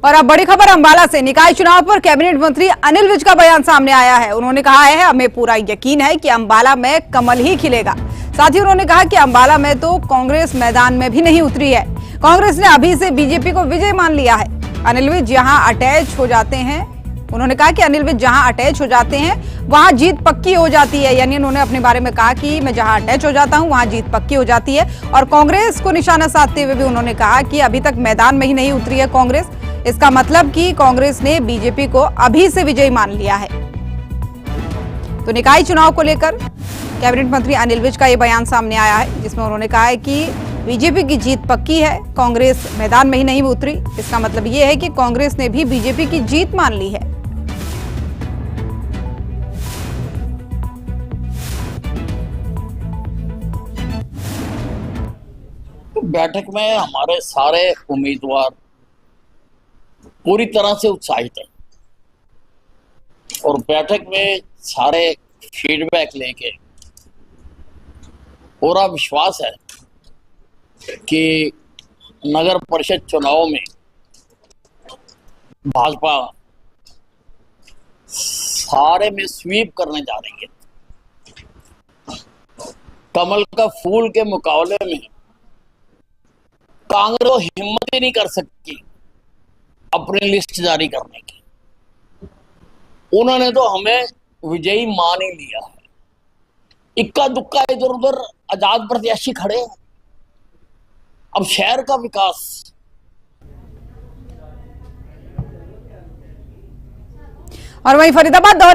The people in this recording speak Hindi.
और अब बड़ी खबर अंबाला से। निकाय चुनाव पर कैबिनेट मंत्री अनिल विज का बयान सामने आया है। उन्होंने कहा है, हमें पूरा यकीन है कि अंबाला में कमल ही खिलेगा। साथ ही उन्होंने कहा कि अंबाला में तो कांग्रेस मैदान में भी नहीं उतरी है। कांग्रेस ने अभी से बीजेपी को विजय मान लिया है। अनिल विज जहां अटैच हो जाते हैं, उन्होंने कहा कि अनिल विज जहां अटैच हो जाते हैं वहां जीत पक्की हो जाती है। यानी उन्होंने अपने बारे में कहा कि मैं जहां अटैच हो जाता हूं वहां जीत पक्की हो जाती है। और कांग्रेस को निशाना साधते हुए भी उन्होंने कहा कि अभी तक मैदान में ही नहीं उतरी है कांग्रेस। इसका मतलब कि कांग्रेस ने बीजेपी को अभी से विजयी मान लिया है। तो निकाय चुनाव को लेकर कैबिनेट मंत्री अनिल विज का यह बयान सामने आया है, जिसमें उन्होंने कहा है कि बीजेपी की जीत पक्की है, कांग्रेस मैदान में ही नहीं उतरी। इसका मतलब यह है कि कांग्रेस ने भी बीजेपी की जीत मान ली है। बैठक में हमारे सारे उम्मीदवार पूरी तरह से उत्साहित हैं और बैठक में सारे फीडबैक लेके पूरा विश्वास है कि नगर परिषद चुनाव में भाजपा सारे में स्वीप करने जा रही है। कमल का फूल के मुकाबले में कांग्रेस को हिम्मत ही नहीं कर सकती अपनी लिस्ट जारी करने की। उन्होंने तो हमें विजयी मान ही लिया है। इक्का दुक्का इधर उधर आजाद प्रत्याशी खड़े हैं। अब शहर का विकास, और वहीं फरीदाबाद दौरे